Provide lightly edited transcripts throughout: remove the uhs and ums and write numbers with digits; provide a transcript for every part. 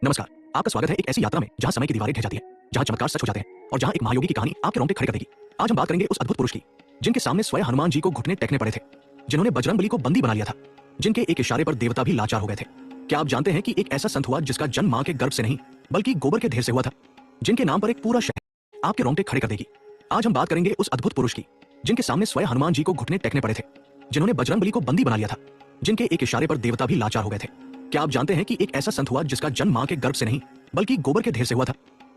नमस्कार। आपका स्वागत है एक ऐसी यात्रा में जहां समय की दीवारें ढह जाती हैं, जहां चमत्कार सच हो जाते हैं और जहां एक महायोगी की कहानी आपके रोंगटे खड़े कर देगी। आज हम बात करेंगे उस अद्भुत पुरुष की जिनके सामने स्वयं हनुमान जी को घुटने टेकने पड़े थे, जिन्होंने बजरंगबली को बंदी बना लिया था, जिनके एक इशारे पर देवता भी लाचार हो गए थे। क्या आप जानते हैं कि एक ऐसा संत हुआ जिसका जन्म मां के गर्भ से नहीं बल्कि गोबर के ढेर से हुआ था, जिनके नाम पर एक पूरा शहर आपके रोंगटे खड़े कर देगी। आज हम बात करेंगे उस अद्भुत पुरुष की जिनके सामने स्वयं हनुमान जी को घुटने टेकने पड़े थे, जिन्होंने बजरंगबली को बंदी बना लिया था, जिनके एक इशारे पर देवता भी लाचार हो गए थे। क्या आप जानते हैं कि एक ऐसा संत हुआ जिसका जन्म मां के गर्भ से नहीं बल्कि गोबर के ढेर से हुआ था,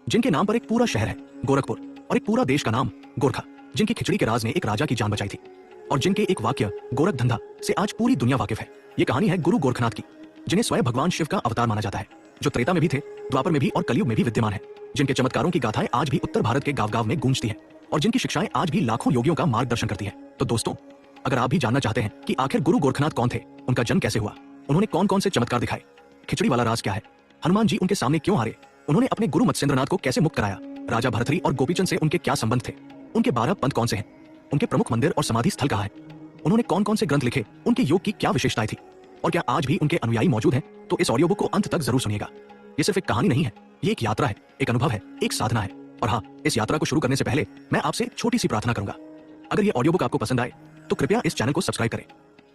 जिनके नाम पर एक पूरा शहर है गोरखपुर और एक पूरा देश का नाम गोरखा, जिनकी खिचड़ी के राज ने एक राजा की जान बचाई थी और जिनके एक वाक्य गोरख धंधा से आज पूरी दुनिया वाकिफ है। ये कहानी है गुरु गोरखनाथ की, जिन्हें स्वयं भगवान शिव का अवतार माना जाता है, जो त्रेता में भी थे, द्वापर में भी और कलयुग में भी विद्यमान है, जिनके चमत्कारों की गाथाएं आज भी उत्तर भारत के गांव-गांव में गूंजती है और जिनकी शिक्षाएं आज भी लाखों योगियों का मार्गदर्शन करती है। तो दोस्तों, अगर आप भी जानना चाहते हैं कि आखिर गुरु गोरखनाथ कौन थे, उनका जन्म कैसे हुआ, उन्होंने कौन कौन से चमत्कार दिखाए, खिचड़ी वाला राज क्या है, हनुमान जी उनके सामने क्यों हारे, उन्होंने अपने गुरु मत्स्येंद्रनाथ को कैसे मुक्त कराया, राजा भरथरी और गोपीचंद से उनके क्या संबंध थे, उनके 12 पंथ कौन से हैं, उनके प्रमुख मंदिर और समाधि स्थल कहाँ है, उन्होंने कौन कौन से ग्रंथ लिखे, उनके योग की क्या विशेषताएं थी और क्या आज भी उनके अनुयायी मौजूद हैं, तो इस ऑडियो बुक को अंत तक जरूर सुनिएगा। ये सिर्फ एक कहानी नहीं है, ये एक यात्रा है, एक अनुभव है, एक साधना है। और हाँ, इस यात्रा को शुरू करने से पहले मैं आपसे एक छोटी सी प्रार्थना करूंगा। अगर ये ऑडियो बुक आपको पसंद आए तो कृपया इस चैनल को सब्सक्राइब करें,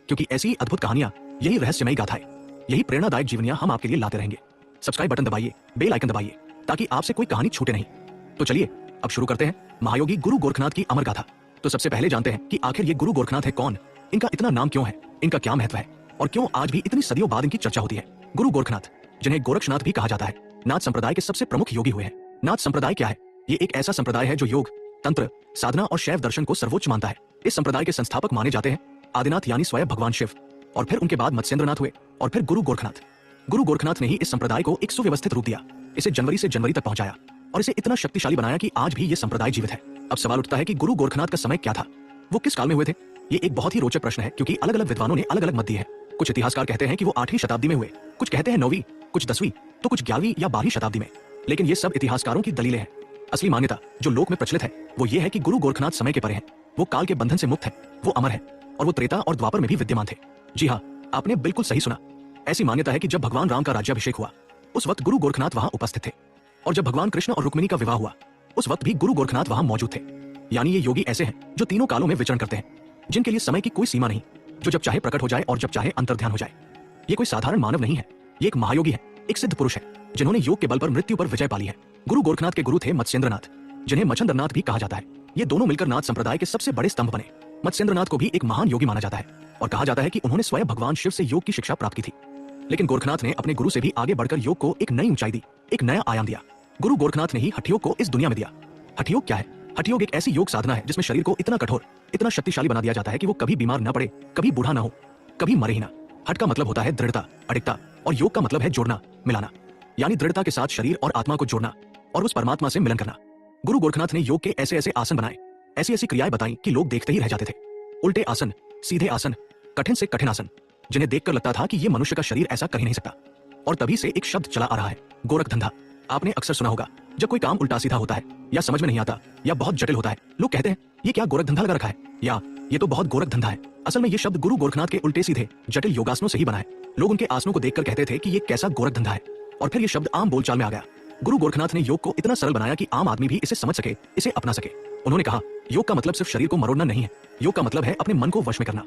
क्योंकि ऐसी अद्भुत कहानियां, यही रहस्यमयी गाथाएं, यही प्रेरणादायक जीवनियां हम आपके लिए लाते रहेंगे। सब्सक्राइब बटन दबाइए, बेल आइकन दबाइए, ताकि आपसे कोई कहानी छूटे नहीं। तो चलिए अब शुरू करते हैं महायोगी गुरु गोरखनाथ की अमर गाथा। तो सबसे पहले जानते हैं कि आखिर ये गुरु गोरखनाथ है कौन, इनका इतना नाम क्यों है, इनका क्या महत्व है और क्यों आज भी इतनी सदियों बाद इनकी चर्चा होती है। गुरु गोरखनाथ, जिन्हें गोरक्षनाथ भी कहा जाता है, नाथ संप्रदाय के सबसे प्रमुख योगी हुए हैं। नाथ संप्रदाय क्या है? ये एक ऐसा संप्रदाय है जो योग, तंत्र, साधना और शैव दर्शन को सर्वोच्च मानता है। इस संप्रदाय के संस्थापक माने जाते हैं आदिनाथ यानी स्वयं भगवान शिव, और फिर उनके बाद मत्स्येंद्रनाथ हुए और फिर गुरु गोरखनाथ। गुरु गोरखनाथ ने ही इस संप्रदाय को एक सुव्यवस्थित रूप दिया, इसे जनवरी से जनवरी तक पहुंचाया और इसे इतना शक्तिशाली बनाया कि आज भी ये संप्रदाय जीवित है। अब सवाल उठता है कि गुरु गोरखनाथ का समय क्या था, वो किस काल में हुए थे? ये एक बहुत ही रोचक प्रश्न है, क्योंकि अलग अलग विद्वानों ने अलग अलग मत दिए हैं। कुछ इतिहासकार कहते हैं कि वो 8वीं शताब्दी में हुए, कुछ कहते हैं 9वीं, कुछ 10वीं, तो कुछ 11वीं या 12वीं शताब्दी में। लेकिन ये सब इतिहासकारों की दलीलें हैं। असली मान्यता जो लोक में प्रचलित है वो ये है कि गुरु गोरखनाथ समय के परे हैं, वो काल के बंधन से मुक्त है, वो अमर है और वो त्रेता और द्वापर में भी विद्यमान थे। जी हाँ, आपने बिल्कुल सही सुना। ऐसी मान्यता है कि जब भगवान राम का राज्याभिषेक हुआ उस वक्त गुरु गोरखनाथ वहां उपस्थित थे, और जब भगवान कृष्ण और रुक्मिणी का विवाह हुआ उस वक्त भी गुरु गोरखनाथ वहां मौजूद थे। यानी ये योगी ऐसे हैं जो तीनों कालों में विचरण करते हैं, जिनके लिए समय की कोई सीमा नहीं, जो जब चाहे प्रकट हो जाए और जब चाहे अंतर्ध्यान हो जाए। ये कोई साधारण मानव नहीं है, ये एक महायोगी है, एक सिद्ध पुरुष है, जिन्होंने योग के बल पर मृत्यु पर विजय पाली है। गुरु गोरखनाथ के गुरु थे मत्स्येंद्रनाथ, जिन्हें मच्छंद्रनाथ भी कहा जाता है। ये दोनों मिलकर नाथ संप्रदाय के सबसे बड़े स्तंभ बने। मत्स्येंद्रनाथ को भी एक महान योगी माना जाता है और कहा जाता है कि उन्होंने स्वयं भगवान शिव से योग की शिक्षा प्राप्त की थी। लेकिन गोरखनाथ ने अपने गुरु से भी आगे बढ़कर योग को एक नई ऊंचाई दी, एक नया आयाम दिया। गुरु गोरखनाथ ने ही हठयोग को इस दुनिया में दिया। हठयोग क्या है? हठयोग एक ऐसी योग साधना है जिसमें शरीर को इतना कठोर, इतना शक्तिशाली बना दिया जाता है कि वो कभी बीमार न पड़े, कभी बूढ़ा ना हो, कभी मरे ही ना। हठ का मतलब होता है दृढ़ता, अडिगता, और योग का मतलब है जोड़ना, मिलाना, यानी दृढ़ता के साथ शरीर और आत्मा को जोड़ना और उस परमात्मा से मिलन करना। गुरु गोरखनाथ ने योग के ऐसे ऐसे आसन बनाए, ऐसी ऐसी क्रियाएं बताई कि लोग देखते ही रह जाते थे। उल्टे आसन, सीधे आसन, कठिन से कठिन आसन, जिन्हें देखकर लगता था कि ये मनुष्य का शरीर ऐसा कर ही नहीं सकता। और तभी से एक शब्द चला आ रहा है, गोरख धंधा। आपने अक्सर सुना होगा, जब कोई काम उल्टा सीधा होता है या समझ में नहीं आता या बहुत जटिल होता है, लोग कहते हैं ये क्या गोरख धंधा लगा रखा है, या ये तो बहुत गोरख धंधा है। असल में ये शब्द गुरु गोरखनाथ के उल्टे सीधे जटिल योगासनों से ही बना है। लोग उनके आसनों को देखकर कहते थे कि ये कैसा गोरख धंधा है, और फिर ये शब्द आम बोलचाल में आ गया। गुरु गोरखनाथ ने योग को इतना सरल बनाया कि आम आदमी भी इसे समझ सके, इसे अपना सके। उन्होंने कहा, योग का मतलब सिर्फ शरीर को मरोड़ना नहीं है, योग का मतलब है अपने मन को वश में करना,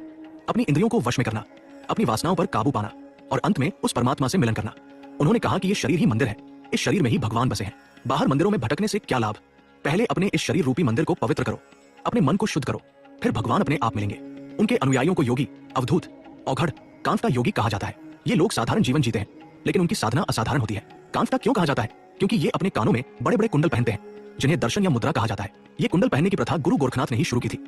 अपनी इंद्रियों को वश में करना, अपनी वासनाओं पर काबू पाना और अंत में उस परमात्मा से मिलन करना। उन्होंने कहा कि ये शरीर ही मंदिर है, इस शरीर में ही भगवान बसे हैं। बाहर मंदिरों में भटकने से क्या लाभ? पहले अपने इस शरीर रूपी मंदिर को पवित्र करो, अपने मन को शुद्ध करो, फिर भगवान अपने आप मिलेंगे। उनके अनुयायियों को योगी, अवधूत, औघड़, कांफटा योगी कहा जाता है। ये लोग साधारण जीवन जीते हैं, लेकिन उनकी साधना असाधारण होती है। कांफटा क्यों कहा जाता है? क्योंकि ये अपने कानों में बड़े बड़े कुंडल पहनते हैं, जिन्हें दर्शन या मुद्रा कहा जाता है। ये कुंडल पहनने की प्रथा गुरु गोरखनाथ ने ही शुरू की थी,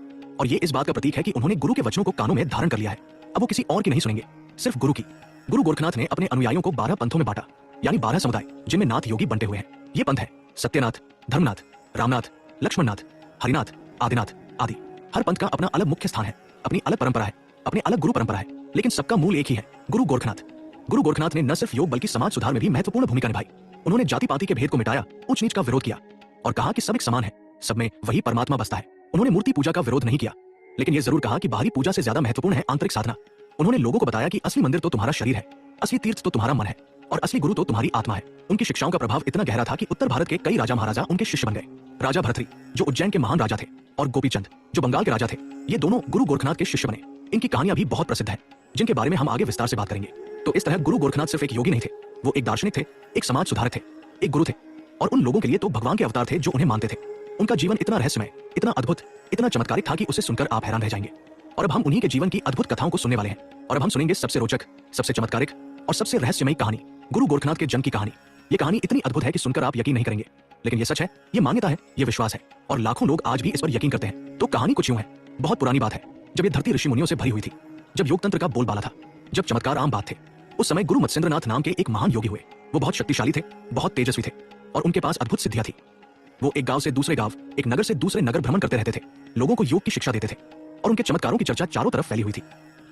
और ये इस बात का प्रतीक है कि उन्होंने गुरु के वचनों को कानों में धारण कर लिया है। अब वो किसी और की नहीं सुनेंगे, सिर्फ गुरु की। गुरु गोरखनाथ ने अपने अनुयायियों को 12 पंथों में बांटा, यानी 12 समुदाय, जिनमें नाथ योगी बंटे हुए हैं। ये पंथ है सत्यनाथ, धर्मनाथ, रामनाथ, लक्ष्मणनाथ, हरिनाथ, आदिनाथ आदि। हर पंथ का अपना अलग मुख्य स्थान है, अपनी अलग परंपरा है, अपनी अलग गुरु परंपरा है, लेकिन सबका मूल एक ही है, गुरु गोरखनाथ। गुरु गोरखनाथ ने न सिर्फ योग बल्कि समाज सुधार में भी महत्वपूर्ण भूमिका निभाई। उन्होंने जाति पाति के भेद को मिटाया, ऊंच नीच का विरोध किया और कहा कि सब एक समान है, सब में वही परमात्मा बसता है। उन्होंने मूर्ति पूजा का विरोध नहीं किया, लेकिन यह जरूर कहा कि बाहरी पूजा से ज्यादा महत्वपूर्ण है आंतरिक साधना। उन्होंने लोगों को बताया कि असली मंदिर तो तुम्हारा शरीर है, असली तीर्थ तो तुम्हारा मन है। और असली गुरु तो तुम्हारी आत्मा है। उनकी शिक्षाओं का प्रभाव इतना गहरा था कि उत्तर भारत के कई राजा महाराजा उनके शिष्य बन गए। राजा भरथरी जो उज्जैन के महान राजा थे और गोपीचंद जो बंगाल के राजा थे, ये दोनों गुरु गोरखनाथ के शिष्य बने। इनकी कहानियां भी बहुत प्रसिद्ध हैं, जिनके बारे में हम आगे विस्तार से बात करेंगे। तो इस तरह गुरु गोरखनाथ सिर्फ एक योगी नहीं थे, वो एक दार्शनिक थे, एक समाज सुधारक थे, एक गुरु थे, और उन लोगों के लिए तो भगवान के अवतार थे जो उन्हें मानते थे। उनका जीवन इतना रहस्यमय, इतना अद्भुत, इतना चमत्कारिक था कि उसे सुनकर आप हैरान रह जाएंगे। और अब हम उन्हीं के जीवन की अद्भुत कथाओं को सुनने वाले हैं। और अब हम सुनेंगे सबसे रोचक, सबसे चमत्कारिक और सबसे रहस्यमयी कहानी, गुरु गोरखनाथ के जन्म की कहानी। ये कहानी इतनी अद्भुत है कि सुनकर आप यकीन नहीं करेंगे, लेकिन ये सच है, ये मान्यता है, ये विश्वास है, और लाखों लोग आज भी इस पर यकीन करते हैं। तो कहानी कुछ यूं है। बहुत पुरानी बात है, जब ये धरती ऋषि मुनियों से भरी हुई थी, जब योगतंत्र का बोलबाला था, जब चमत्कार आम बात थे। उस समय गुरु मत्स्येंद्रनाथ नाम के एक महान योगी हुए। वो बहुत शक्तिशाली थे, बहुत तेजस्वी थे, और उनके पास अद्भुत सिद्धियां थी। वो एक गांव से दूसरे गांव, एक नगर से दूसरे नगर भ्रमण करते रहते थे, लोगों को योग की शिक्षा देते थे, और उनके चमत्कारों की चर्चा चारों तरफ फैली हुई थी।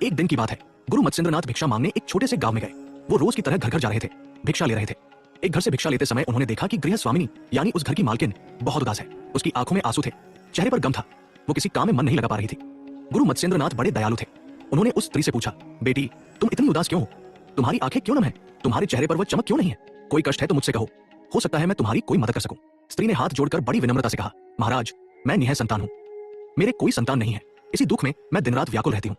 एक दिन की बात है, गुरु मत्स्येंद्रनाथ भिक्षा मांगने एक छोटे से गांव में गए। वो रोज की तरह घर घर जा रहे थे, भिक्षा ले रहे थे। एक घर से भिक्षा लेते समय उन्होंने देखा कि गृह स्वामिनी यानी उस घर की मालकिन बहुत उदास है। उसकी आंखों में आंसू थे, चेहरे पर गम था, वो किसी काम में मन नहीं लगा पा रही थी। गुरु मत्स्येंद्रनाथ बड़े दयालु थे। उन्होंने उस स्त्री से पूछा, बेटी तुम इतनी उदास क्यों हो? तुम्हारी आंखें क्यों नम है? तुम्हारे चेहरे पर वह चमक क्यों नहीं है? कोई कष्ट है तो मुझसे कहो, हो सकता है मैं तुम्हारी कोई मदद कर सकूं। स्त्री ने हाथ जोड़कर बड़ी विनम्रता से कहा, महाराज मैं निः संतान हूं, मेरे कोई संतान नहीं है। इसी दुख में मैं दिन रात व्याकुल रहती हूं।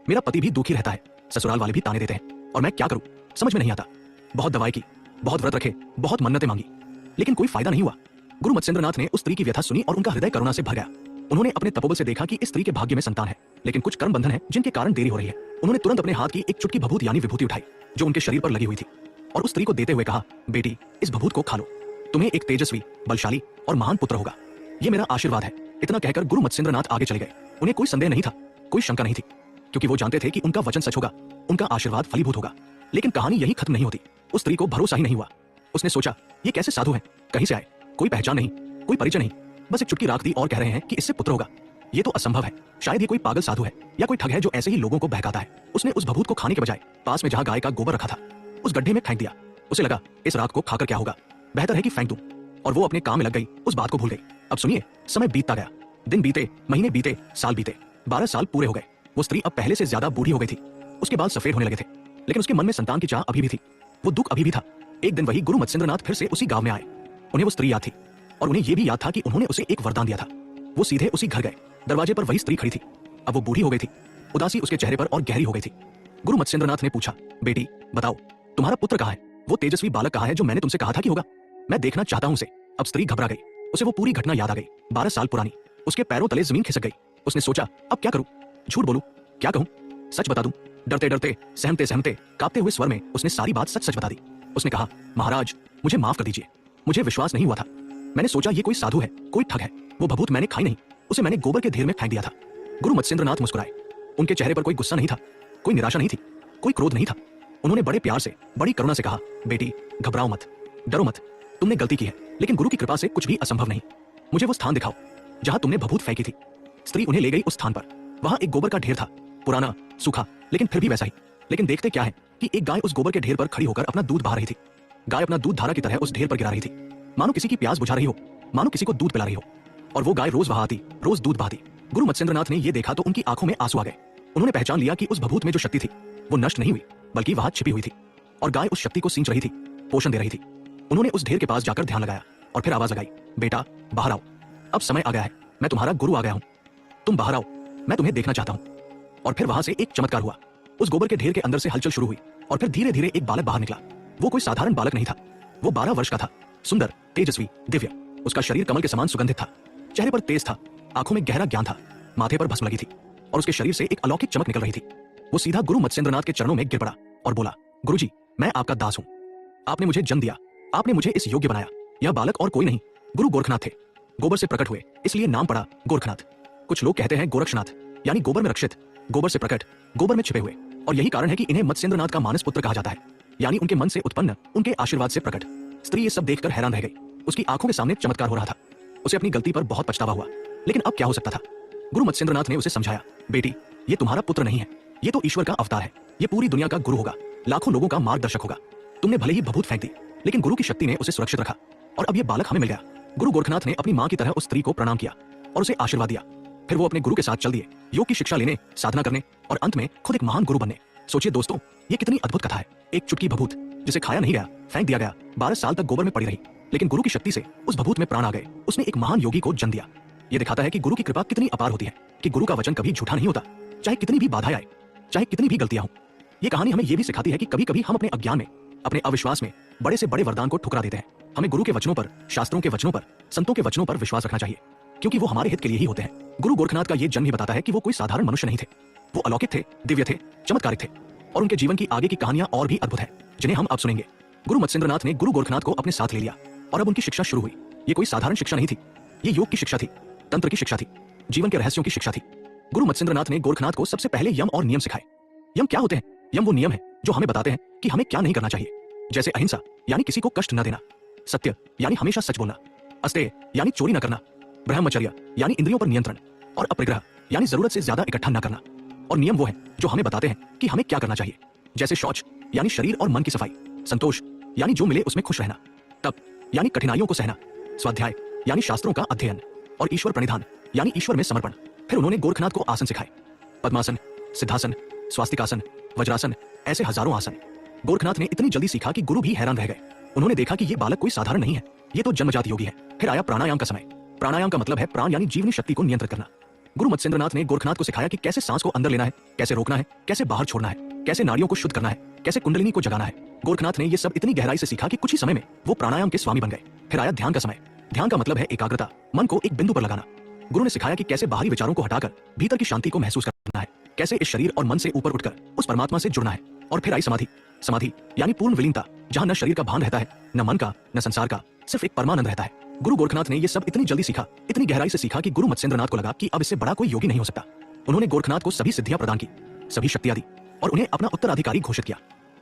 मेरा पति भी दुखी रहता है, ससुराल वाले भी ताने देते हैं, और मैं क्या करूं समझ में नहीं आता। बहुत दवाई की, बहुत व्रत रखे, बहुत मन्नतें मांगी, लेकिन कोई फायदा नहीं हुआ। गुरु मत्स्येंद्रनाथ ने उस स्त्री की व्यथा सुनी और उनका हृदय करुणा से भर गया। उन्होंने अपने तपोबल से देखा कि इस स्त्री के भाग्य में संतान है, लेकिन कुछ कर्म बंधन है जिनके कारण देरी हो रही है। उन्होंने तुरंत अपने हाथ की एक चुटकी भभूत यानी विभूति उठाई जो उनके शरीर पर लगी हुई थी, और उस स्त्री को देते हुए कहा, बेटी इस भभूत को खा लो, तुम्हें एक तेजस्वी, बलशाली और महान पुत्र होगा। ये मेरा आशीर्वाद है। इतना कहकर गुरु मत्स्येंद्रनाथ आगे चले गए। उन्हें कोई संदेह नहीं था, कोई शंका नहीं थी, क्योंकि वो जानते थे कि उनका वचन सच होगा, उनका आशीर्वाद फलीभूत होगा। लेकिन कहानी यही खत्म नहीं होती। उस स्त्री को भरोसा ही नहीं हुआ। उसने सोचा, ये कैसे साधु हैं, कहीं से आए, कोई पहचान नहीं, कोई परिचय नहीं, बस एक चुटकी राख दी और कह रहे हैं कि इससे पुत्र होगा। ये तो असंभव है। शायद ये कोई पागल साधु है या कोई ठग है जो ऐसे ही लोगों को बहकाता है। उसने उस भभूत को खाने के बजाय पास में जहां गाय का गोबर रखा था उस गड्ढे में फेंक दिया। उसे लगा, इस राख को खाकर क्या होगा, बेहतर है कि फेंक दूं। और वो अपने काम में लग गई, उस बात को भूल गई। अब सुनिए, समय बीतता गया, दिन बीते, महीने बीते, साल बीते, 12 साल पूरे हो गए। वो स्त्री अब पहले से ज्यादा बूढ़ी हो गई थी। उसके बाल सफेद होने लगे थे, लेकिन उसके मन में संतान की चाह अभी भी थी, वो दुख अभी भी था। एक दिन वही गुरु मत्स्येंद्रनाथ फिर से उसी गांव में आए। उन्हें वो स्त्री याद थी, और उन्हें यह भी याद था कि उन्होंने उसे एक वरदान दिया था। वो सीधे उसी घर गए। दरवाजे पर वही स्त्री खड़ी थी। अब वो बूढ़ी हो गई थी, उदासी उसके चेहरे पर और गहरी हो गई थी। गुरु मत्स्येंद्रनाथ ने पूछा, बेटी बताओ तुम्हारा पुत्र कहाँ है? वो तेजस्वी बालक कहाँ है जो मैंने तुमसे कहा था कि होगा? मैं देखना चाहता हूं उसे। अब स्त्री घबरा गई। उसे वो पूरी घटना याद आ गई, 12 साल पुरानी। उसके पैरों तले जमीन खिसक गई। उसने सोचा, अब क्या करूं? झूठ बोलूं, क्या कहूं, सच बता दूं? डरते डरते, सहमते सहमते, कांपते हुए स्वर में उसने सारी बात सच सच बता दी। उसने कहा, महाराज मुझे माफ कर दीजिए, मुझे विश्वास नहीं हुआ था। मैंने सोचा ये कोई साधु है, कोई ठग है। वो भभूत मैंने खाई नहीं, उसे मैंने गोबर के ढेर में फेंक दिया था। गुरु मत्स्येंद्रनाथ मुस्कुराए। उनके चेहरे पर कोई गुस्सा नहीं था, कोई निराशा नहीं थी, कोई क्रोध नहीं था। उन्होंने बड़े प्यार से, बड़ी करुणा से कहा, बेटी घबराओ मत, डरो मत, तुमने गलती की है, लेकिन गुरु की कृपा से कुछ भी असंभव नहीं। मुझे वो स्थान दिखाओ जहां तुमने भभूत फेंकी थी। स्त्री उन्हें ले गई उस स्थान पर। वहां एक गोबर का ढेर था, पुराना, सूखा, लेकिन फिर भी वैसा ही। लेकिन देखते क्या है कि एक गाय उस गोबर के ढेर पर खड़ी होकर अपना दूध बहा रही थी। गाय अपना दूध धारा की तरह उस ढेर पर गिरा रही थी, मानो किसी की प्यास बुझा रही हो, मानो किसी को दूध पिला रही हो। और वो गाय रोज वहां आती, रोज दूध बहाती। गुरु मत्स्येंद्रनाथ ने यह देखा तो उनकी आंखों में आंसू आ गए। उन्होंने पहचान लिया कि उस भभूत में जो शक्ति थी वो नष्ट नहीं हुई, बल्कि वहां छिपी हुई थी, और गाय उस शक्ति को सींच रही थी, पोषण दे रही थी। उन्होंने उस ढेर के पास जाकर ध्यान लगाया और फिर आवाज लगाई, बेटा बाहर आओ, अब समय आ गया है, मैं तुम्हारा गुरु आ गया हूं, तुम बाहर आओ, मैं तुम्हें देखना चाहता हूं। और फिर वहां से एक चमत्कार हुआ। उस गोबर के ढेर के अंदर से हलचल शुरू हुई, और फिर धीरे धीरे एक बालक बाहर निकला। वो कोई साधारण बालक नहीं था, वो 12 वर्ष का था, सुंदर, तेजस्वी, दिव्य। उसका शरीर कमल के समान सुगंधित था, चेहरे पर तेज था, आंखों में गहरा ज्ञान था, माथे पर भस्म लगी थी, और उसके शरीर से एक अलौकिक चमक निकल रही थी। वो सीधा गुरु मत्स्येंद्रनाथ के चरणों में गिर पड़ा और बोला, गुरुजी मैं आपका दास हूं, आपने मुझे जन्म दिया, आपने मुझे इस योग्य बनाया। यह बालक और कोई नहीं, गुरु गोरखनाथ थे। गोबर से प्रकट हुए, इसलिए नाम पड़ा गोरखनाथ। कुछ लोग कहते हैं गोरक्षनाथ, यानी गोबर में रक्षित, गोबर से प्रकट, गोबर में छिपे हुए। और यही कारण है कि इन्हें मत्स्येंद्रनाथ का मानस पुत्र कहा जाता है, यानी उनके मन से उत्पन्न, उनके आशीर्वाद से प्रकट। स्त्री ये सब देखकर हैरान रह गई। उसकी आंखों के सामने चमत्कार हो रहा था। उसे अपनी गलती पर बहुत पछतावा हुआ, लेकिन अब क्या हो सकता था? गुरु मत्स्येंद्रनाथ ने उसे समझाया, बेटी ये तुम्हारा पुत्र नहीं है, ये तो ईश्वर का अवतार है, ये पूरी दुनिया का गुरु होगा, लाखों लोगों का मार्गदर्शक होगा। तुमने भले ही भभूत फेंक दी, लेकिन गुरु की शक्ति ने उसे सुरक्षित रखा, और अब ये बालक हमें मिल गया। गुरु गोरखनाथ ने अपनी मां की तरह उस स्त्री को प्रणाम किया और उसे आशीर्वाद दिया। फिर वो अपने गुरु के साथ चल दिए, योग की शिक्षा लेने, साधना करने, और अंत में खुद एक महान गुरु बनने। सोचिए दोस्तों, ये कितनी अद्भुत कथा है। एक चुटकी भभूत, जिसे खाया नहीं गया, फेंक दिया गया, 12 साल तक गोबर में पड़ी रही, लेकिन गुरु की शक्ति से उस भभूत में प्राण आ गए। उसने एक महान योगी को जन्म दिया। यह दिखाता है कि गुरु की कृपा कितनी अपार होती है, कि गुरु का वचन कभी झूठा नहीं होता, चाहे कितनी भी बाधाएं आए, चाहे कितनी भी गलतियां हों। यह कहानी हमें यह भी सिखाती है कि कभी कभी हम अपने अज्ञान में, अपने अविश्वास में बड़े से बड़े वरदान को ठुकरा देते हैं। हमें गुरु के वचनों पर, शास्त्रों के वचनों पर, संतों के वचनों पर विश्वास रखना चाहिए, क्योंकि वो हमारे हित के लिए ही होते हैं। गुरु गोरखनाथ का यह जन्म ही बताता है कि वो कोई साधारण मनुष्य नहीं थे। वो अलौकिक थे, दिव्य थे, चमत्कारिक थे, और उनके जीवन की आगे की कहानियां और भी अद्भुत है, जिन्हें हम अब सुनेंगे। गुरु मत्स्येंद्रनाथ ने गुरु गोरखनाथ को अपने साथ ले लिया और अब उनकी शिक्षा शुरू हुई। ये कोई साधारण शिक्षा नहीं थी, ये योग की शिक्षा थी, तंत्र की शिक्षा थी, जीवन के रहस्यों की शिक्षा थी। गुरु मत्स्येंद्रनाथ ने गोरखनाथ को सबसे पहले यम और नियम सिखाए। यम क्या होते हैं? यम वो नियम है जो हमें बताते हैं कि हमें क्या नहीं करना चाहिए, जैसे अहिंसा यानी किसी को कष्ट न देना, सत्य यानी हमेशा सच बोलना, अस्तेय यानी चोरी न करना, ब्रह्मचर्य यानी इंद्रियों पर नियंत्रण, और अपरिग्रह यानी जरूरत से ज्यादा इकट्ठा न करना। और नियम वो है जो हमें बताते हैं कि हमें क्या करना चाहिए, जैसे शौच यानी शरीर और मन की सफाई, संतोष यानी जो मिले उसमें खुश रहना, तप यानी कठिनाइयों को सहना, स्वाध्याय यानी शास्त्रों का अध्ययन, और ईश्वर प्रणिधान यानी ईश्वर में समर्पण। फिर उन्होंने गोरखनाथ को आसन सिखाए, पद्मासन, सिद्धासन, स्वास्तिकासन, वज्रासन, ऐसे हजारों आसन। गोरखनाथ ने इतनी जल्दी सीखा कि गुरु भी हैरान रह गए। उन्होंने देखा कि ये बालक कोई साधारण नहीं है, ये तो जन्मजात योगी है। फिर आया प्राणायाम का समय। प्राणायाम का मतलब है प्राण यानी जीवनी शक्ति को नियंत्रित करना। गुरु मत्स्येंद्रनाथ ने गोरखनाथ को सिखाया कि कैसे सांस को अंदर लेना है, कैसे रोकना है, कैसे बाहर छोड़ना है, कैसे नाड़ियों को शुद्ध करना है, कैसे कुंडलिनी को जगाना है। गोरखनाथ ने ये सब इतनी गहराई से सीखा कि कुछ ही समय में वो प्राणायाम के स्वामी बन गए। फिर आया ध्यान का समय। ध्यान का मतलब है एकाग्रता, मन को एक बिंदु पर लगाना। गुरु ने सिखाया कि कैसे बाहरी विचारों को हटाकर भीतर की शांति को महसूस करना है, कैसे इस शरीर और मन से ऊपर उठकर उस परमात्मा से जुड़ना है। और फिर आई समाधि। समाधि यानी पूर्ण विलीनता, जहां न शरीर का भान रहता है, न मन का, न संसार का, सिर्फ एक परमानंद रहता है। गुरु गोरखनाथ ने ये सब इतनी जल्दी सीखा, इतनी गहराई से सीखा कि गुरु मत्स्येंद्रनाथ को लगा कि अब इससे बड़ा कोई योगी नहीं हो सकता। उन्होंने गोरखनाथ को सभी सिद्धियां प्रदान की, सभी शक्तियां दी और उन्हें अपना उत्तराधिकारी घोषित किया।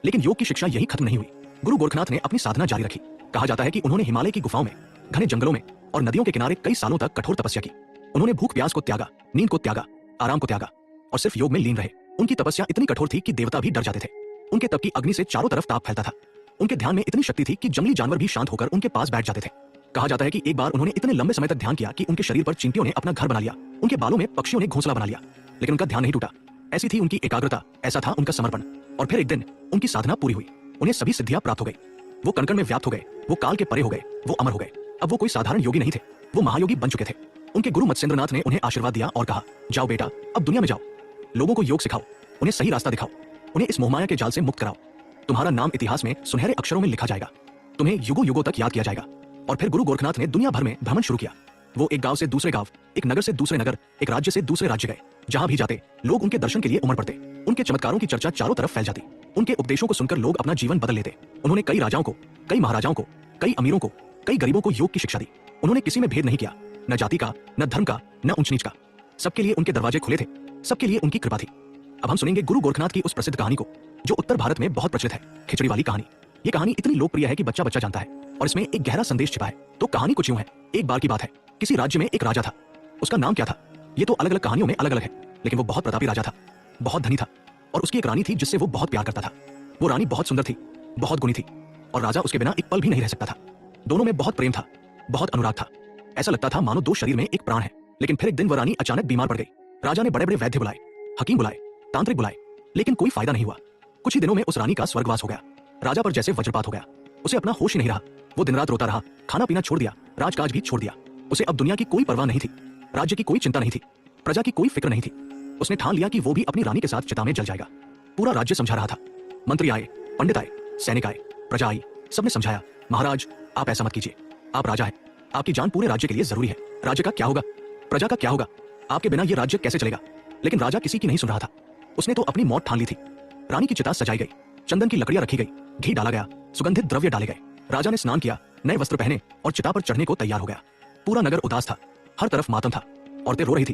लेकिन योग की शिक्षा यही खत्म नहीं हुई। गुरु गोरखनाथ ने अपनी साधना जारी रखी। कहा जाता है कि उन्होंने हिमालय की गुफाओं में, घने जंगलों में और नदियों के किनारे कई सालों तक कठोर तपस्या की। उन्होंने भूख प्यास को त्यागा, नींद को त्यागा, आराम को त्यागा और सिर्फ योग में लीन रहे। उनकी तपस्या इतनी कठोर थी कि देवता भी डर जाते थे। उनके तप की अग्नि से चारों तरफ ताप फैलता था। उनके ध्यान में इतनी शक्ति थी कि जंगली जानवर भी शांत होकर उनके पास बैठ जाते थे। कहा जाता है कि एक बार उन्होंने इतने लंबे समय तक ध्यान किया कि उनके शरीर पर चींटियों ने अपना घर बना लिया, उनके बालों में पक्षियों ने घोंसला बना लिया, लेकिन उनका ध्यान नहीं टूटा। ऐसी थी उनकी एकाग्रता, ऐसा था उनका समर्पण। और फिर एक दिन उनकी साधना पूरी हुई। उन्हें सभी सिद्धियां प्राप्त हो गई। वो कण कण में व्याप्त हो गए, वो काल के परे हो गए, वो अमर हो गए। अब वो कोई साधारण योगी नहीं थे, वो महायोगी बन चुके थे। उनके गुरु मत्स्येंद्रनाथ ने उन्हें आशीर्वाद दिया और कहा, जाओ बेटा, अब दुनिया में जाओ, लोगों को योग सिखाओ, उन्हें सही रास्ता दिखाओ, उन्हें इस मोहमाया के जाल से मुक्त कराओ। तुम्हारा नाम इतिहास में सुनहरे अक्षरों में लिखा जाएगा, तुम्हें युगों युगों तक याद किया जाएगा। और फिर गुरु गोरखनाथ ने दुनिया भर में भ्रमण शुरू किया। वो एक गांव से दूसरे गांव, एक नगर से दूसरे नगर, एक राज्य से दूसरे राज्य गए। जहां भी जाते लोग उनके दर्शन के लिए उमड़ पड़ते। उनके चमत्कारों की चर्चा चारों तरफ फैल जाती। उनके उपदेशों को सुनकर लोग अपना जीवन बदल लेते। उन्होंने कई राजाओं को, कई महाराजाओं को, कई अमीरों को, कई गरीबों को योग की शिक्षा दी। उन्होंने किसी में भेद नहीं किया, न जाति का, न धर्म का, न ऊंच नीच का। सबके लिए उनके दरवाजे खुले थे, सबके लिए उनकी कृपा थी। अब हम सुनेंगे गुरु गोरखनाथ की उस प्रसिद्ध कहानी को जो उत्तर भारत में बहुत प्रचलित है, खिचड़ी वाली कहानी। ये कहानी इतनी लोकप्रिय है कि बच्चा बच्चा जानता है और इसमें एक गहरा संदेश छिपा है। तो कहानी कुछ यूं है। एक बार की बात है, किसी राज्य में एक राजा था। उसका नाम क्या था, ये तो अलग अलग कहानियों में अलग अलग है, लेकिन वो बहुत प्रतापी राजा था, बहुत धनी था और उसकी एक रानी थी जिससे वो बहुत प्यार करता था। वो रानी बहुत सुंदर थी, बहुत गुणी थी और राजा उसके बिना एक पल भी नहीं रह सकता था। दोनों में बहुत प्रेम था, बहुत अनुराग था। ऐसा लगता था मानो दो शरीर में एक प्राण है। लेकिन फिर एक दिन वह रानी अचानक बीमार पड़ गई। राजा ने बड़े बड़े वैद्य बुलाए, हकीम बुलाए, तांत्रिक बुलाए, लेकिन कोई फायदा नहीं हुआ। कुछ ही दिनों में उस रानी का स्वर्गवास हो गया। राजा पर जैसे वज्रपात हो गया। उसे अपना होश ही नहीं रहा। वो दिन रात रोता रहा, खाना पीना छोड़ दिया, राजकाज भी छोड़ दिया। उसे अब दुनिया की कोई परवाह नहीं थी, राज्य की कोई चिंता नहीं थी, प्रजा की कोई फिक्र नहीं थी। उसने ठान लिया कि वो भी अपनी रानी के साथ चिता में जल जाएगा। पूरा राज्य समझा रहा था। मंत्री आए, पंडित आए, सैनिक आए, प्रजा आई, सबने समझाया, महाराज आप ऐसा मत कीजिए, आप राजा हैं, आपकी जान पूरे राज्य के लिए जरूरी है। राज्य का क्या होगा, प्रजा का क्या होगा, आपके बिना यह राज्य कैसे चलेगा। लेकिन राजा किसी की नहीं सुन रहा था। उसने तो अपनी मौत ठान ली थी। रानी की चिता सजाई गई, चंदन की लकड़ियां रखी गई, घी डाला गया, सुगंधित द्रव्य डाले गए। राजा ने स्नान किया, नए वस्त्र पहने और चिता पर चढ़ने को तैयार हो गया। पूरा नगर उदास था, हर तरफ मातम था, औरतें रो रही थी,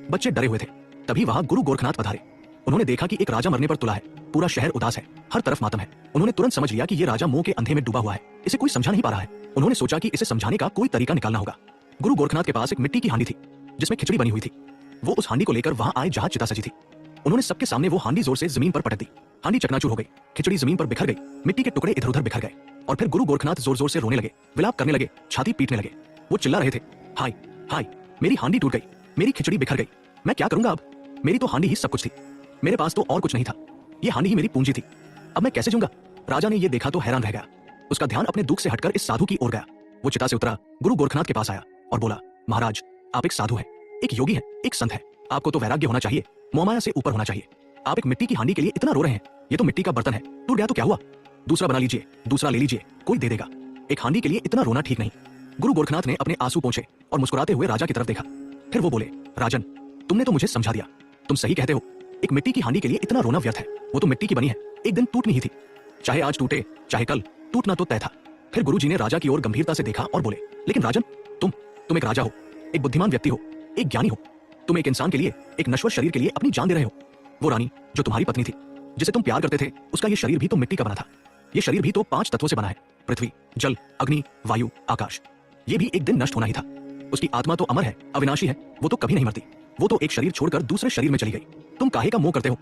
बच्चे डरे हुए थे। तभी वहां गुरु गोरखनाथ पधारे। उन्होंने देखा कि एक राजा मरने पर तुला है, पूरा शहर उदास है, हर तरफ मातम है। उन्होंने तुरंत समझ लिया कि ये राजा मुंह के अंधे में डूबा हुआ है, इसे कोई समझा नहीं पा रहा है। उन्होंने सोचा कि इसे समझाने का कोई तरीका निकालना होगा। गुरु गोरखनाथ के पास एक मिट्टी की हांडी थी जिसमें खिचड़ी बनी हुई थी। वो उस हांडी को लेकर वहां आए जहां चिता सजी थी। उन्होंने सबके सामने वो हांडी जोर से जमीन पर पटक दी। हांडी चकनाचूर हो गई, खिचड़ी जमीन पर बिखर गई, मिट्टी के टुकड़े इधर उधर बिखर गए। और फिर गुरु गोरखनाथ जोर जोर से रोने लगे, विलाप करने लगे, छाती पीटने लगे। वो चिल्ला रहे थे, हाय हाय, मेरी हांडी टूट गई, मेरी खिचड़ी बिखर गई, मैं क्या करूंगा अब। मेरी तो हांडी ही सब कुछ थी, मेरे पास तो और कुछ नहीं था। ये हांडी ही मेरी पूंजी थी, अब मैं कैसे जाऊंगा। राजा ने यह देखा तो हैरान रह गया। उसका ध्यान अपने दुख से हटकर इस साधु की ओर गया। वो चिता से उतरा, गुरु गोरखनाथ के पास आया और बोला, महाराज, आप एक साधु हैं, एक योगी हैं, एक संत हैं। आपको तो वैराग्य होना चाहिए, मोहमाया से ऊपर होना चाहिए। आप एक मिट्टी की हांडी के लिए इतना रो रहे हैं। ये तो मिट्टी का बर्तन है, टूट गया तो क्या हुआ? दूसरा बना लीजिए, दूसरा ले लीजिए, कोई दे देगा। एक हांडी के लिए इतना रोना ठीक नहीं। गुरु गोरखनाथ ने अपने आंसू पोंछे और मुस्कुराते हुए राजा की तरफ देखा। फिर वो बोले, राजन, तुमने तो मुझे समझा दिया। तुम सही कहते हो, एक मिट्टी की हांडी के लिए इतना रोना व्यर्थ है। वो तो मिट्टी की बनी है, एक दिन टूटनी ही थी। चाहे आज टूटे चाहे कल, टूटना तो तय था। फिर गुरुजी ने राजा की ओर गंभीरता से देखा और बोले, लेकिन राजन, तुम एक राजा हो, एक बुद्धिमान व्यक्ति हो, एक ज्ञानी हो। तुम एक इंसान के लिए, एक नश्वर शरीर के लिए अपनी जान दे रहे हो। वो रानी जो तुम्हारी पत्नी थी, जिसे तुम प्यार करते थे, उसका ये शरीर भी तो मिट्टी का बना था। ये शरीर भी तो 5 तत्वों से बना है, पृथ्वी, जल, अग्नि, वायु, आकाश। ये भी एक दिन नष्ट होना ही था। उसकी आत्मा तो अमर है, अविनाशी है, वो तो कभी नहीं मरती। वो तो एक शरीर छोड़कर दूसरे शरीर में चली गई। तुम काहे का मोह करते हो?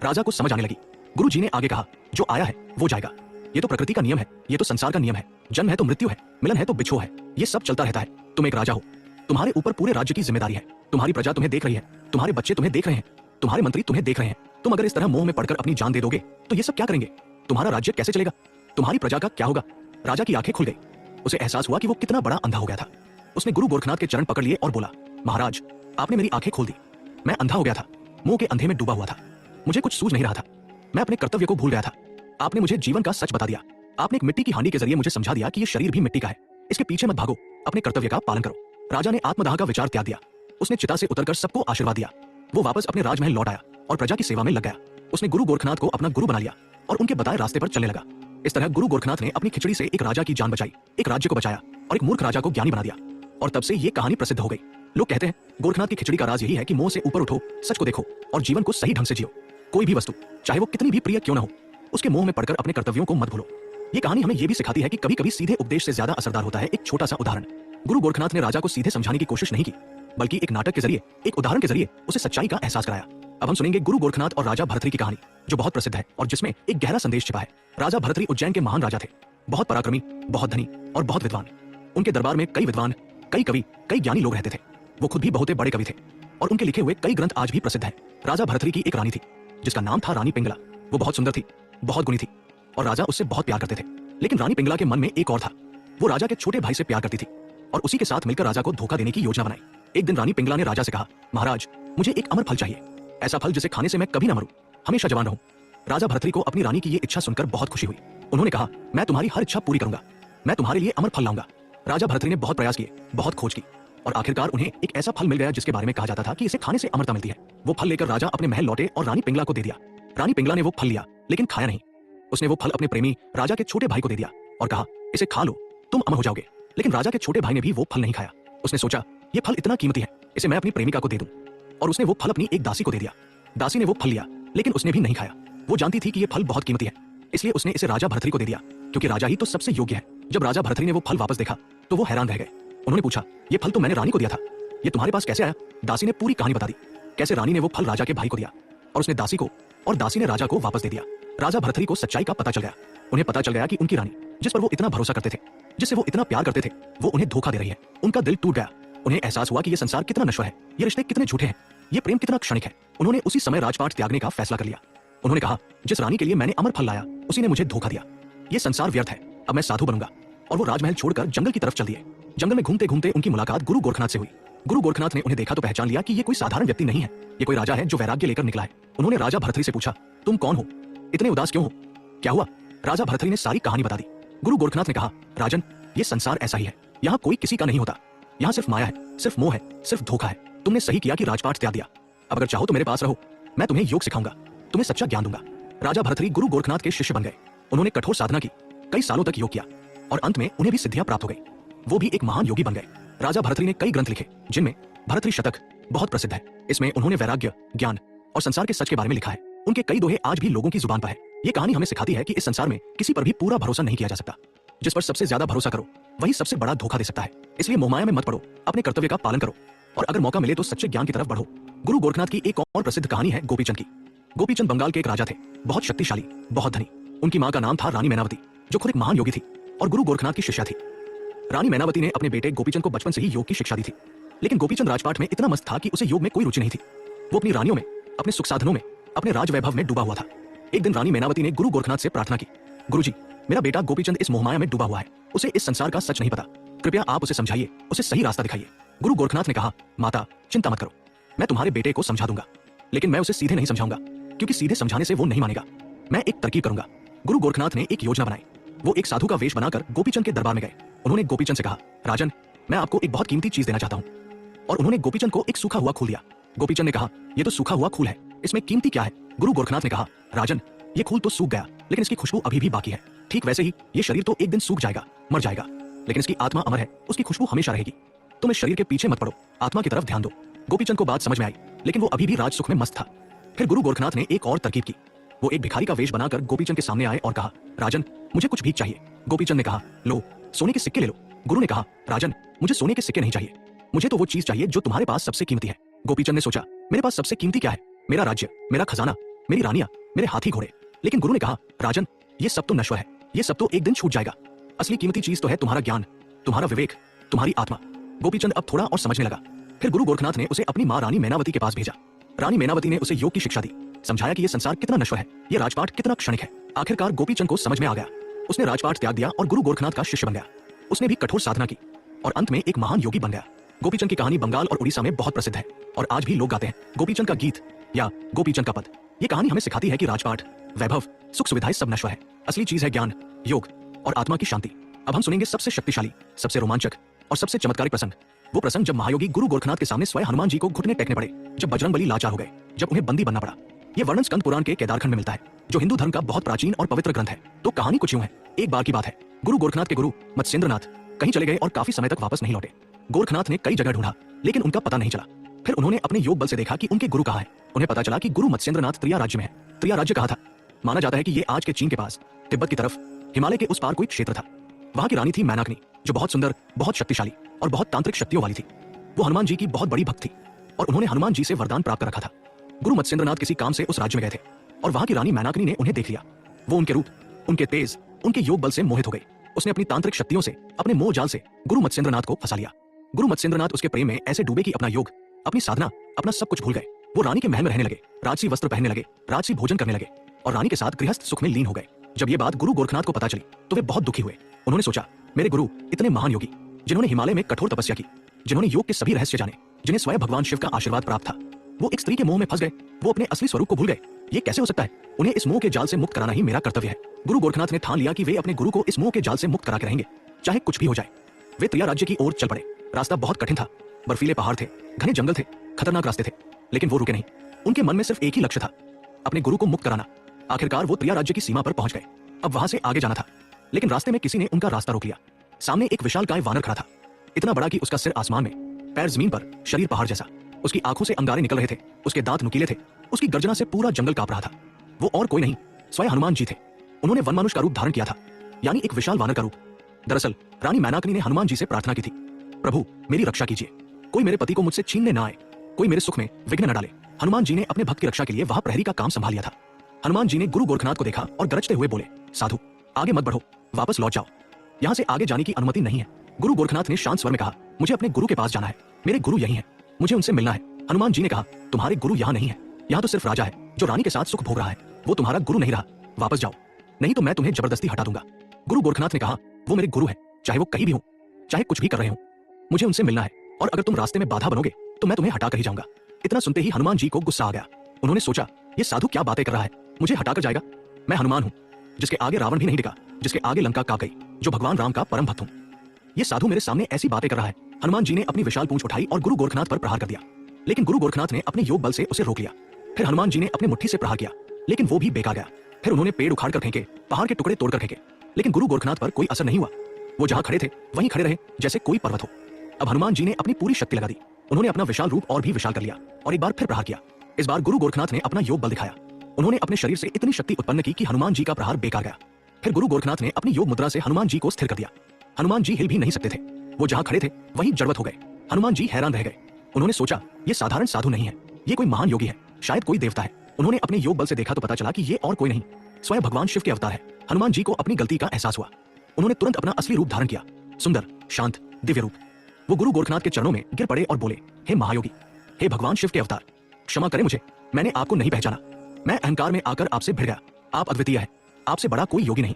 राजा को समझ आने लगी। गुरुजी ने आगे कहा, जो आया है वो जाएगा। ये तो प्रकृति का नियम है, ये तो संसार का नियम है। जन्म है तो मृत्यु है, मिलन है तो बिछो है। ये सब चलता रहता है। तुम एक राजा हो, तुम्हारे ऊपर पूरे राज्य की जिम्मेदारी है। तुम्हारी प्रजा तुम्हें देख रही है, तुम्हारे बच्चे तुम्हें देख रहे हैं, तुम्हारे मंत्री तुम्हें देख रहे हैं। तुम अगर इस तरह मोह में पड़कर अपनी जान दे दोगे तो ये सब क्या करेंगे? तुम्हारा राज्य कैसे चलेगा? तुम्हारी प्रजा का क्या होगा? राजा की आंखें खुल गई। उसे एहसास हुआ कि वो कितना बड़ा अंधा हो गया था। उसने गुरु गोरखनाथ के चरण पकड़ लिए और बोला, महाराज, आपने मेरी आंखें खोल दी। मैं अंधा हो गया था, मोह के अंधे में डूबा हुआ था। मुझे कुछ सूझ नहीं रहा था। मैं अपने कर्तव्य को भूल गया था। आपने मुझे जीवन का सच बता दिया। आपने एक मिट्टी की हांडी के जरिए मुझे समझा दिया कि ये शरीर भी मिट्टी का है। इसके पीछे मत भागो, अपने कर्तव्य का पालन करो। राजा ने आत्मदाह का विचार त्याग दिया। उसने चिता से उतरकर सबको आशीर्वाद दिया। वो वापस अपने राजमहल लौट आया और प्रजा की सेवा में लग गया। उसने गुरु गोरखनाथ को अपना गुरु बना लिया और उनके बताए रास्ते पर चलने लगा। इस तरह गुरु गोरखनाथ ने अपनी खिचड़ी से एक राजा की जान बचाई, एक राज्य को बचाया और एक मूर्ख राजा को ज्ञानी बना दिया। और तब से ये कहानी प्रसिद्ध हो गई। लोग कहते हैं गोरखनाथ की खिचड़ी का राज यही है कि मोह से ऊपर उठो, सच को देखो और जीवन को सही ढंग से जियो। कोई भी वस्तु, चाहे वो कितनी भी प्रिय क्यों न हो, उसके मोह में पड़कर अपने कर्तव्यों को मत भूलो। ये कहानी हमें ये भी सिखाती है कि कभी कभी सीधे उपदेश से ज्यादा असरदार होता है एक छोटा सा उदाहरण। गुरु गोरखनाथ ने राजा को सीधे समझाने की कोशिश नहीं की, बल्कि एक नाटक के जरिए, एक उदाहरण के जरिए उसे सच्चाई का एहसास कराया। अब हम सुनेंगे गुरु गोरखनाथ और राजा भर्तृहरि की कहानी, जो बहुत प्रसिद्ध है और जिसमें एक गहरा संदेश छिपा है। राजा भर्तृहरि उज्जैन के महान राजा थे, बहुत पराक्रमी, बहुत धनी और बहुत विद्वान। उनके दरबार में कई विद्वान, कई कवि, कई ज्ञानी लोग रहते थे। वो खुद भी बहुत बड़े कवि थे और उनके लिखे हुए कई ग्रंथ आज भी प्रसिद्ध हैं। राजा भर्तृहरि की एक रानी थी जिसका नाम था रानी पिंगला। वो बहुत सुंदर थी, बहुत गुणी थी और राजा उससे बहुत प्यार करते थे। लेकिन रानी पिंगला के मन में एक और था। वो राजा के छोटे भाई से प्यार करती थी और उसी के साथ मिलकर राजा को धोखा देने की योजना बनाई। एक दिन रानी पिंगला ने राजा से कहा, महाराज, मुझे एक अमर फल चाहिए, ऐसा फल जिसे खाने से मैं कभी ना मरूं, हमेशा जवान रहूं। राजा भर्तृहरि को अपनी रानी की ये इच्छा सुनकर बहुत खुशी हुई। उन्होंने कहा, मैं तुम्हारी हर इच्छा पूरी करूंगा, मैं तुम्हारे लिए अमर फल लाऊंगा। राजा भर्तृहरि ने बहुत प्रयास किए, बहुत खोज की और आखिरकार उन्हें एक ऐसा फल मिल गया जिसके बारे में कहा जाता था कि इसे खाने से अमरता मिलती है। वो फल लेकर राजा अपने महल लौटे और रानी पिंगला को दे दिया। रानी पिंगला ने वो फल लिया लेकिन खाया नहीं। उसने वो फल अपने प्रेमी राजा के छोटे भाई को दे दिया और कहा, इसे खा लो, तुम अमर हो जाओगे। लेकिन राजा के छोटे भाई ने भी वो फल नहीं खाया। उसने सोचा, ये फल इतना कीमती है, इसे मैं अपनी प्रेमिका को दे दूं। और उसने वो फल अपनी एक दासी को दे दिया। दासी ने वो फल लिया लेकिन उसने भी नहीं खाया। वो जानती थी कि ये फल बहुत कीमती है, इसलिए उसने इसे राजा भर्तृहरि को दे दिया, क्योंकि राजा ही तो सबसे योग्य है। जब राजा भर्तृहरि ने वो फल वापस देखा तो वो हैरान रह गए। उन्होंने पूछा, ये फल तो मैंने रानी को दिया था, ये तुम्हारे पास कैसे आया? दासी ने पूरी कहानी बता दी, कैसे रानी ने वो फल राजा के भाई को दिया और उसने दासी को, और दासी ने राजा को वापस दे दिया। राजा भर्तृहरि को सच्चाई का पता चल गया। उन्हें पता चल गया कि उनकी रानी, जिस पर वो इतना भरोसा करते थे, जिससे वो इतना प्यार करते थे, वो उन्हें धोखा दे रही है। उनका दिल टूट गया। उन्हें एहसास हुआ कि ये संसार कितना नश्वर है, ये रिश्ते कितने झूठे हैं, ये प्रेम कितना क्षणिक है। उन्होंने उसी समय राजपाट त्यागने का फैसला कर लिया। उन्होंने कहा, जिस रानी के लिए मैंने अमर फल लाया, उसी ने मुझे धोखा दिया। ये संसार व्यर्थ है, अब मैं साधु बनूंगा। और वो राजमहल छोड़कर जंगल की तरफ चल दिए। जंगल में घूमते घूमते उनकी मुलाकात गुरु गोरखनाथ से हुई। गुरु गोरखनाथ ने उन्हें देखा तो पहचान लिया कि ये कोई साधारण व्यक्ति नहीं है, ये कोई राजा है जो वैराग्य लेकर निकला है। उन्होंने राजा भर्तृहरि से पूछा, तुम कौन हो? इतने उदास क्यों हो? क्या हुआ? राजा भर्तृहरि ने सारी कहानी बता दी। गुरु गोरखनाथ ने कहा, राजन, ये संसार ऐसा ही है, यहाँ कोई किसी का नहीं होता, यहाँ सिर्फ माया है, सिर्फ मोह है, सिर्फ धोखा है। तुमने सही किया कि राजपाट त्याग दिया। अब अगर चाहो तो मेरे पास रहो, मैं तुम्हें योग सिखाऊंगा, तुम्हें सच्चा ज्ञान दूंगा। राजा भर्तृहरि गुरु गोरखनाथ के शिष्य बन गए। उन्होंने कठोर साधना की, कई सालों तक योग किया और अंत में उन्हें भी सिद्धियां प्राप्त हो गई। वो भी एक महान योगी बन गए। राजा भर्तृहरि ने कई ग्रंथ लिखे, जिनमें भर्तृहरि शतक बहुत प्रसिद्ध है। इसमें उन्होंने वैराग्य, ज्ञान और संसार के सच के बारे में लिखा है। उनके कई दोहे आज भी लोगों की जुबान पर है। ये कहानी हमें सिखाती है कि इस संसार में किसी पर भी पूरा भरोसा नहीं किया जा सकता। जिस पर सबसे ज्यादा भरोसा करो वही सबसे बड़ा धोखा दे सकता है। इसलिए मोहमाया में मत पड़ो, अपने कर्तव्य का पालन करो और अगर मौका मिले तो सच्चे ज्ञान की तरफ बढ़ो। गुरु गोरखनाथ की एक और प्रसिद्ध कहानी है गोपीचंद की। गोपीचंद बंगाल के एक राजा थे, बहुत शक्तिशाली, बहुत धनी। उनकी मां का नाम था रानी मैनावती, जो खुद एक महान योगी थी और गुरु गोरखनाथ की शिष्या थी। रानी मैनावती ने अपने बेटे गोपीचंद को बचपन से ही योग की शिक्षा दी थी। लेकिन गोपीचंद राजपाट में इतना मस्त था कि उसे योग में कोई रुचि नहीं थी। वो अपनी रानियों में, अपने सुख साधनों में, अपने राज वैभव में डूबा हुआ था। एक दिन रानी मैनावती ने गुरु गोरखनाथ से प्रार्थना की, गुरुजी, मेरा बेटा गोपीचंद इस मोहमाया में डूबा हुआ है। उसे इस संसार का सच नहीं पता। कृपया आप उसे समझाइए, उसे सही रास्ता दिखाइए। गुरु गोरखनाथ ने कहा, माता चिंता मत करो, मैं तुम्हारे बेटे को समझा दूंगा, लेकिन मैं उसे सीधे नहीं समझाऊंगा, क्योंकि सीधे समझाने से वो नहीं मानेगा। मैं एक तरकीब करूंगा। गुरु गोरखनाथ ने एक योजना बनाई। वो एक साधु का वेश बनाकर गोपीचंद के दरबार में गए। उन्होंने गोपीचंद से कहा, राजन, मैं आपको एक बहुत कीमती चीज देना चाहता हूं। और उन्होंने गोपीचंद को एक सूखा हुआ खूल दिया। गोपीचंद ने कहा, यह तो सूखा हुआ खूल है, इसमें कीमती क्या है? गुरु गोरखनाथ ने कहा, राजन, ये खूल तो सूख गया, लेकिन इसकी खुशबू अभी भी बाकी है। ठीक वैसे ही ये शरीर तो एक दिन सूख जाएगा, मर जाएगा, लेकिन इसकी आत्मा अमर है, उसकी खुशबू हमेशा रहेगी। तुम इस शरीर के पीछे मत पड़ो, आत्मा की तरफ ध्यान दो। गोपीचंद को बात समझ में आई, लेकिन वो अभी भी राज सुख में मस्त था। फिर गुरु गोरखनाथ ने एक और तरकीब की। वो एक भिखारी का वेश बनाकर गोपीचंद के सामने आए और कहा, राजन, मुझे कुछ भीख चाहिए। गोपीचंद ने कहा, लो, सोने के सिक्के ले लो। गुरु ने कहा, राजन, मुझे सोने के सिक्के नहीं चाहिए, मुझे तो वो चीज चाहिए जो तुम्हारे पास सबसे कीमती है। गोपीचंद ने सोचा, मेरे पास सबसे कीमती क्या है? मेरा राज्य, मेरा खजाना, मेरी रानियां, मेरे हाथी घोड़े। लेकिन गुरु ने कहा, राजन, ये सब तो नश्वर है, ये सब तो एक दिन छूट जाएगा। असली कीमती चीज तो है तुम्हारा ज्ञान, तुम्हारा विवेक, तुम्हारी आत्मा। गोपीचंद अब थोड़ा और समझने लगा। फिर गुरु गोरखनाथ ने उसे अपनी मां रानी मैनावती के पास भेजा। रानी मैनावती ने उसे योग की शिक्षा दी, समझाया कि ये संसार कितना नश्वर है, ये राजपाट कितना क्षणिक है। आखिरकार गोपीचंद को समझ में आ गया। उसने राजपाट त्याग दिया और गुरु गोरखनाथ का शिष्य बन गया। उसने भी कठोर साधना की और अंत में एक महान योगी बन गया। गोपीचंद की कहानी बंगाल और उड़ीसा में बहुत प्रसिद्ध है और आज भी लोग गाते हैं गोपीचंद का गीत या गोपीचंद का पद। ये कहानी हमें सिखाती है कि राजपाट, वैभव, सुख सुविधाएं सब नश्वर है। असली चीज है ज्ञान, योग और आत्मा की शांति। अब हम सुनेंगे सबसे शक्तिशाली, सबसे रोमांचक और सबसे चमत्कारिक प्रसंग। वो प्रसंग जब महायोगी गुरु गोरखनाथ के सामने स्वयं हनुमान जी को घुटने टेकने पड़े, जब बजरंगबली लाचार हो गए, जब उन्हें बंदी बनना पड़ा। ये वर्णन स्कंद पुराण के केदारखंड में मिलता है, जो हिंदू धर्म का बहुत प्राचीन और पवित्र ग्रंथ है। तो कहानी कुछ यूं है। एक बार की बात है, गुरु गोरखनाथ के गुरु मत्स्येंद्रनाथ कहीं चले गए और काफी समय तक वापस नहीं लौटे। गोरखनाथ ने कई जगह ढूंढा, लेकिन उनका पता नहीं चला। फिर उन्होंने अपने योग बल से देखा कि उनके गुरु कहाँ है। उन्हें पता चला कि गुरु मत्स्येंद्रनाथ त्रिया राज्य में है। त्रिया राज्य कहाँ था? माना जाता है कि ये आज के चीन के पास, तिब्बत की तरफ, हिमालय के उस पार कोई क्षेत्र था। वहां की रानी थी मैनाकनी, जो बहुत सुंदर, बहुत शक्तिशाली और बहुत तांत्रिक शक्तियों वाली थी। वो हनुमान जी की बहुत बड़ी भक्त थी और उन्होंने हनुमान जी से वरदान प्राप्त कर रखा था। गुरु मत्स्येंद्रनाथ किसी काम से उस राज्य में गए थे और वहां की रानी मैनाकनी ने उन्हें देख लिया। वो उनके रूप, उनके तेज, उनके योग बल से मोहित हो गई। उसने अपनी तांत्रिक शक्तियों से, अपने मोह जाल से गुरु मत्स्येंद्रनाथ को फंसा लिया। गुरु मत्स्येंद्रनाथ उसके प्रेम में ऐसे डूबे कि अपना योग, अपनी साधना, अपना सब कुछ भूल गए। वो रानी के महल में रहने लगे, राजसी वस्त्र पहनने लगे, राजसी भोजन करने लगे और रानी के साथ गृहस्थ सुख में लीन हो गए। जब ये बात गुरु गोरखनाथ को पता चली तो वे बहुत दुखी हुए। उन्होंने सोचा, मेरे गुरु इतने महान योगी, जिन्होंने हिमालय में कठोर तपस्या की, जिन्होंने योग के सभी रहस्य जाने, जिन्हें स्वयं भगवान शिव का आशीर्वाद प्राप्त था, वो एक स्त्री के मोह में फंस गए। वो अपने असली स्वरूप को भूल गए। ये कैसे हो सकता है? उन्हें इस मोह के जाल से मुक्त कराना ही मेरा कर्तव्य है। गुरु गोरखनाथ ने ठान लिया कि वे अपने गुरु को इस मोह के जाल से मुक्त करा के रहेंगे, चाहे कुछ भी हो जाए। वे त्रिया राज्य की ओर चल पड़े। रास्ता बहुत कठिन था, बर्फीले पहाड़ थे, घने जंगल थे, खतरनाक रास्ते थे, लेकिन वो रुके नहीं। उनके मन में सिर्फ एक ही लक्ष्य था, अपने गुरु को मुक्त कराना। आखिरकार वो त्रिया राज्य की सीमा पर पहुंच गए। अब वहां से आगे जाना था, लेकिन रास्ते में किसी ने उनका रास्ता रोक लिया। सामने एक विशालकाय वानर खड़ा था, इतना बड़ा कि उसका सिर आसमान में, पैर जमीन पर, शरीर पहाड़ जैसा। उसकी आंखों से अंगारे निकल रहे थे, उसके दांत नुकीले थे, उसकी गर्जना से पूरा जंगल कांप रहा था। वो और कोई नहीं, स्वयं हनुमान जी थे। उन्होंने वन मानुष का रूप धारण किया था, यानी एक विशाल वानर का रूप। दरअसल रानी मैनाकनी ने हनुमान जी से प्रार्थना की थी, प्रभु मेरी रक्षा कीजिए, कोई मेरे पति को मुझसे छीनने न आए, कोई मेरे सुख में विघ्न न डाले। हनुमान जी ने अपने भक्त की रक्षा के लिए वहां प्रहरी का काम संभाल लिया था। हनुमान जी ने गुरु गोरखनाथ को देखा और गरजते हुए बोले, साधु आगे मत बढ़ो, वापस लौट जाओ, यहाँ से आगे जाने की अनुमति नहीं है। गुरु गोरखनाथ ने शांत स्वर में कहा, मुझे अपने गुरु के पास जाना है, मेरे गुरु यही है, मुझे उनसे मिलना है। हनुमान जी ने कहा, तुम्हारे गुरु यहाँ नहीं है, यहाँ तो सिर्फ राजा है जो रानी के साथ सुख भोग रहा है, वो तुम्हारा गुरु नहीं रहा, वापस जाओ, नहीं तो मैं तुम्हें जबरदस्ती हटा दूंगा। गुरु गोरखनाथ ने कहा, वो मेरे गुरु है, चाहे वो कहीं भी हो, चाहे कुछ भी कर रहे हो, मुझे उनसे मिलना है, और अगर तुम रास्ते में बाधा बनोगे तो मैं तुम्हें हटा कर ही जाऊंगा। इतना सुनते ही हनुमान जी को गुस्सा आ गया। उन्होंने सोचा, ये साधु क्या बातें कर रहा है, मुझे हटाकर जाएगा? मैं हनुमान हूं, जिसके आगे रावण भी नहीं टिका, जिसके आगे लंका कांप गई, जो भगवान राम का परम भक्त हूं। ये साधु मेरे सामने ऐसी बातें कर रहा है। हनुमान जी ने अपनी विशाल पूंछ उठाई और गुरु गोरखनाथ पर प्रहार कर दिया, लेकिन गुरु गोरखनाथ ने अपने योग बल से उसे रोक लिया। फिर हनुमान जी ने अपनी मुट्ठी से प्रहार किया, लेकिन वो भी बेकार गया। फिर उन्होंने पेड़ उखाड़ कर फेंके, पहाड़ के टुकड़े तोड़कर फेंके, लेकिन गुरु गोरखनाथ पर कोई असर नहीं हुआ। वो जहां खड़े थे वहीं खड़े रहे, जैसे कोई पर्वत हो। अब हनुमान जी ने अपनी पूरी शक्ति लगा दी। उन्होंने अपना विशाल रूप और भी विशाल कर लिया और एक बार फिर प्रहार किया। इस बार गुरु गोरखनाथ ने अपना योग बल दिखाया। उन्होंने अपने शरीर से इतनी शक्ति उत्पन्न की कि हनुमान जी का प्रहार बेकार गया। फिर गुरु गोरखनाथ ने अपनी योग मुद्रा से हनुमान जी को स्थिर कर दिया। हनुमान जी हिल भी नहीं सकते थे, वो जहां खड़े थे वहीं जड़वत हो गए। हनुमान जी हैरान रह गए। उन्होंने सोचा, ये साधारण साधु नहीं है, ये कोई महान योगी है, शायद कोई देवता है। उन्होंने अपने योग बल से देखा तो पता चला कि ये और कोई नहीं, स्वयं भगवान शिव के अवतार है। हनुमान जी को अपनी गलती का एहसास हुआ। उन्होंने तुरंत अपना असली रूप धारण किया, सुंदर, शांत, दिव्य रूप। वो गुरु गोरखनाथ के चरणों में गिर पड़े और बोले, हे महायोगी, हे भगवान शिव के अवतार, क्षमा करें मुझे, मैंने आपको नहीं पहचाना। मैं अहंकार में आकर आपसे भिड़ गया। आप अद्वितीय है, आपसे बड़ा कोई योगी नहीं।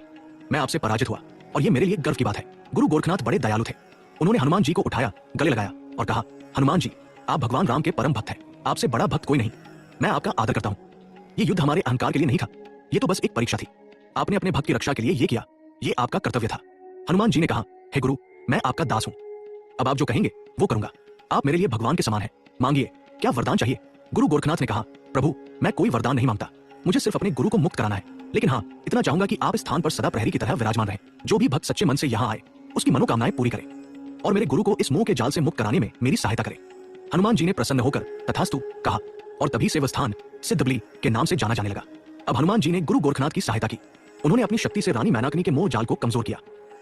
मैं आपसे पराजित हुआ और ये मेरे लिए गर्व की बात है। गुरु गोरखनाथ बड़े दयालु थे। उन्होंने हनुमान जी को उठाया, गले लगाया और कहा, हनुमान जी, आप भगवान राम के परम भक्त हैं। आपसे बड़ा भक्त कोई नहीं। मैं आपका आदर करता हूँ। ये युद्ध हमारे अहंकार के लिए नहीं था, ये तो बस एक परीक्षा थी। आपने अपने भक्त की रक्षा के लिए ये किया, ये आपका कर्तव्य था। हनुमान जी ने कहा, हे गुरु, मैं आपका दास हूं। अब आप जो कहेंगे वो करूंगा। आप मेरे लिए भगवान के समान हैं। मांगिए, क्या वरदान चाहिए? गुरु गोरखनाथ ने कहा, प्रभु, मैं कोई वरदान नहीं मांगता, मुझे सिर्फ अपने गुरु को मुक्त कराना है। लेकिन हाँ, इतना चाहूंगा कि आप इस स्थान पर सदा प्रहरी की तरह विराजमान रहें। जो भी भक्त सच्चे मन से यहाँ आए उसकी मनोकामनाएं पूरी करें और मेरे गुरु को इस मोह के जाल से मुक्त कराने में मेरी सहायता करें। हनुमान जी ने प्रसन्न होकर तथास्तु कहा और तभी से वह स्थान सिद्धबली के नाम से जाना जाने लगा। अब हनुमान जी ने गुरु गोरखनाथ की सहायता की। उन्होंने अपनी शक्ति से रानी मैनाकिनी के मोह जाल को कमजोर किया।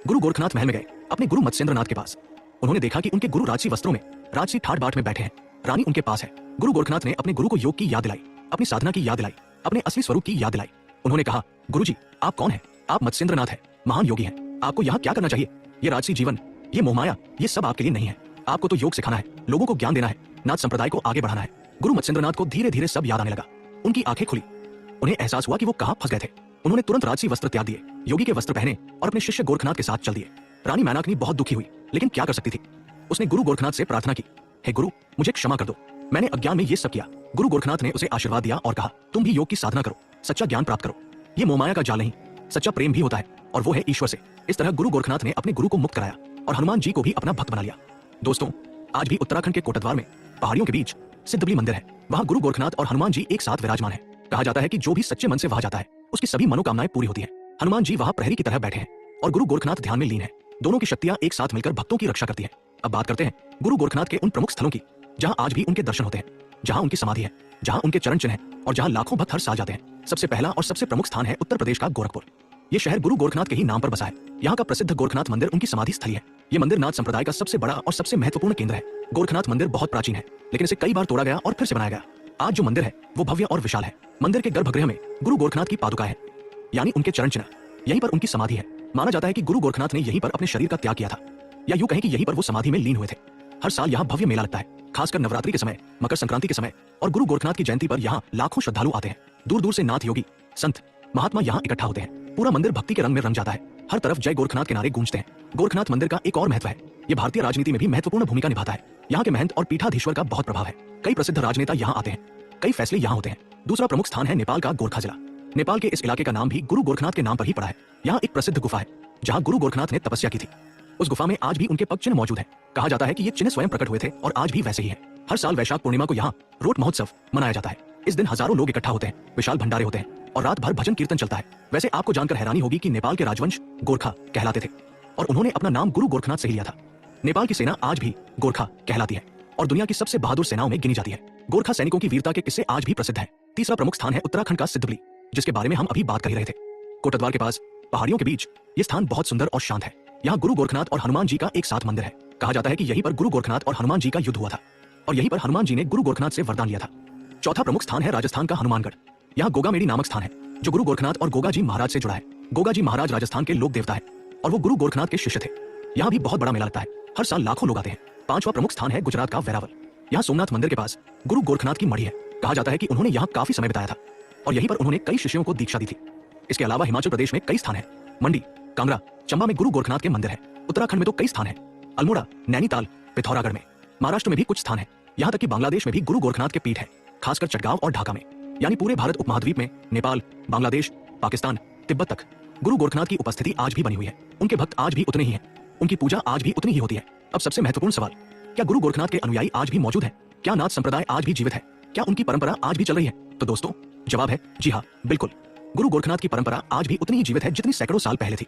गुरु गोरखनाथ महल में गए, अपने गुरु मत्स्येंद्रनाथ के पास। उन्होंने देखा कि उनके गुरु राजसी वस्त्रों में, राजसी ठाट बाट में बैठे हैं। रानी उनके पास है। गुरु गोरखनाथ ने अपने गुरु को योग की याद दिलाई, अपनी साधना की याद दिलाई, अपने असली स्वरूप की याद दिलाई। उन्होंने कहा, गुरुजी, आप कौन हैं? आप मत्स्येंद्रनाथ हैं, महान योगी हैं। आपको यहाँ क्या करना चाहिए? ये राजसी जीवन, ये मोहमाया, ये सब आपके लिए नहीं है। आपको तो योग सिखाना है, लोगों को ज्ञान देना है, नाथ संप्रदाय को आगे बढ़ाना है। गुरु मत्स्येंद्रनाथ को धीरे धीरे सब याद आने लगा। उनकी आंखें खुली। उन्हें एहसास हुआ कि वो कहाँ फंस गए थे। उन्होंने तुरंत राजसी वस्त्र त्याग दिए, योगी के वस्त्र पहने और अपने शिष्य गोरखनाथ के साथ चल दिए। रानी मैनाकिनी बहुत दुखी हुई, लेकिन क्या कर सकती थी? उसने गुरु गोरखनाथ से प्रार्थना की, हे गुरु, मुझे क्षमा कर दो, मैंने अज्ञान में ये सब किया। गुरु गोरखनाथ ने उसे आशीर्वाद दिया और कहा, तुम भी योग की साधना करो, सच्चा ज्ञान प्राप्त करो। ये मोहमाया का जाल नहीं, सच्चा प्रेम भी होता है और वो है ईश्वर से। इस तरह गुरु गोरखनाथ ने अपने गुरु को मुक्त कराया और हनुमान जी को भी अपना भक्त बना लिया। दोस्तों, आज भी उत्तराखंड के कोटद्वार में पहाड़ियों के बीच सिद्धबली मंदिर है। वहाँ गुरु गोरखनाथ और हनुमान जी एक साथ विराजमान है। कहा जाता है कि जो भी सच्चे मन से वहां जाता है उसकी सभी मनोकामनाएं पूरी होती हैं। हनुमान जी वहाँ प्रहरी की तरह बैठे हैं और गुरु गोरखनाथ ध्यान में लीन है। दोनों की शक्तियां एक साथ मिलकर भक्तों की रक्षा करती हैं। अब बात करते हैं गुरु गोरखनाथ के उन प्रमुख स्थलों की जहां आज भी उनके दर्शन होते हैं, जहां उनकी समाधि है, जहां उनके चरण चिन्ह हैं और जहां लाखों भक्त हर साल जाते हैं। सबसे पहला और सबसे प्रमुख स्थान है उत्तर प्रदेश का गोरखपुर। ये शहर गुरु गोरखनाथ के ही नाम पर बसा है। यहाँ का प्रसिद्ध गोरखनाथ मंदिर उनकी समाधि स्थली है। ये मंदिर नाथ संप्रदाय का सबसे बड़ा और सबसे महत्वपूर्ण केंद्र है। गोरखनाथ मंदिर बहुत प्राचीन है, लेकिन इसे कई बार तोड़ा गया और फिर से बनाया गया। आज जो मंदिर है वो भव्य और विशाल है। मंदिर के गर्भगृह में गुरु गोरखनाथ की पादुका है, यानी उनके चरण चिन्ह। यहीं पर उनकी समाधि है। माना जाता है कि गुरु गोरखनाथ ने यहीं पर अपने शरीर का त्याग किया था, या यूं कहें कि यहीं पर वो समाधि में लीन हुए थे। हर साल यहाँ भव्य मेला लगता है, खासकर नवरात्रि के समय, मकर संक्रांति के समय और गुरु गोरखनाथ की जयंती पर यहाँ लाखों श्रद्धालु आते हैं। दूर दूर से नाथ, योगी, संत, महात्मा यहाँ इकट्ठा होते हैं। पूरा मंदिर भक्ति के रंग में रंग जाता है। हर तरफ जय गोरखनाथ के नारे गूंजते हैं। गोरखनाथ मंदिर का एक और महत्व है, ये भारतीय राजनीति में भी महत्वपूर्ण भूमिका निभाता है। यहाँ के महंत और पीठाधीश्वर का बहुत प्रभाव है। कई प्रसिद्ध राजनेता यहाँ आते हैं, कई फैसले यहाँ होते हैं। दूसरा प्रमुख स्थान है नेपाल का गोरखा जिला। नेपाल के इस इलाके का नाम भी गुरु गोरखनाथ के नाम पर ही पड़ा है। यहाँ एक प्रसिद्ध गुफा है जहाँ गुरु गोरखनाथ ने तपस्या की थी। उस गुफा में आज भी उनके पग चिन्ह मौजूद हैं। कहा जाता है कि ये चिन्ह स्वयं प्रकट हुए थे और आज भी वैसे ही है। हर साल वैशाख पूर्णिमा को यहाँ रोट महोत्सव मनाया जाता है। इस दिन हजारों लोग इकट्ठा होते हैं, विशाल भंडारे होते हैं और रात भर भजन कीर्तन चलता है। वैसे आपको जानकर हैरानी होगी कि नेपाल के राजवंश गोरखा कहलाते थे और उन्होंने अपना नाम गुरु गोरखनाथ से ही लिया था। नेपाल की सेना आज भी गोरखा कहलाती है और दुनिया की सबसे बहादुर सेनाओं में गिनी जाती है। गोरखा सैनिकों की वीरता के किस्से आज भी प्रसिद्ध हैं। तीसरा प्रमुख स्थान है उत्तराखंड का सिद्धबली, जिसके बारे में हम अभी बात कर ही रहे थे। कोटद्वार के पास पहाड़ियों के बीच ये स्थान बहुत सुंदर और शांत है। यहाँ गुरु गोरखनाथ और हनुमान जी का एक साथ मंदिर है। कहा जाता है कि यहीं पर गुरु गोरखनाथ और हनुमान जी का युद्ध हुआ था और यहीं पर हनुमान जी ने गुरु गोरखनाथ से वरदान लिया था। चौथा प्रमुख स्थान है राजस्थान का हनुमानगढ़। यहाँ गोगामेडी नामक स्थान है जो गुरु गोरखनाथ और गोगा जी महाराज से जुड़ा है। गोगा जी महाराज राजस्थान के लोक देवता है और वो गुरु गोरखनाथ के शिष्य थे। यहाँ भी बहुत बड़ा मेला लगता है, हर साल लाखों लोग आते हैं। पांचवा प्रमुख स्थान है गुजरात का वेरावल। यहाँ सोमनाथ मंदिर के पास गुरु गोरखनाथ की मढ़ी है। कहा जाता है कि उन्होंने यहाँ काफी समय बिताया था और यहीं पर उन्होंने कई शिष्यों को दीक्षा दी थी। इसके अलावा हिमाचल प्रदेश में कई स्थान है। मंडी, कांगड़ा, चंबा में गुरु गोरखनाथ के मंदिर है। उत्तराखंड में तो कई स्थान है, अल्मोड़ा, नैनीताल, पिथौरागढ़ में। महाराष्ट्र में भी कुछ स्थान है। यहाँ तक कि बांग्लादेश में भी गुरु गोरखनाथ के पीठ है, खासकर चटगांव और ढाका में। यानी पूरे भारत उपमहाद्वीप में नेपाल, बांग्लादेश, पाकिस्तान, तिब्बत तक गुरु गोरखनाथ की उपस्थिति आज भी बनी हुई है। उनके भक्त आज भी उतने ही हैं, उनकी पूजा आज भी उतनी ही होती है। अब सबसे महत्वपूर्ण सवाल, क्या गुरु गोरखनाथ के अनुयायी आज भी मौजूद हैं? क्या नाथ संप्रदाय आज भी जीवित है? क्या उनकी परंपरा आज भी चल रही है? तो दोस्तों, जवाब है जी हाँ, बिल्कुल। गुरु गोरखनाथ की परंपरा आज भी उतनी ही जीवित है जितनी सैकड़ों साल पहले थी।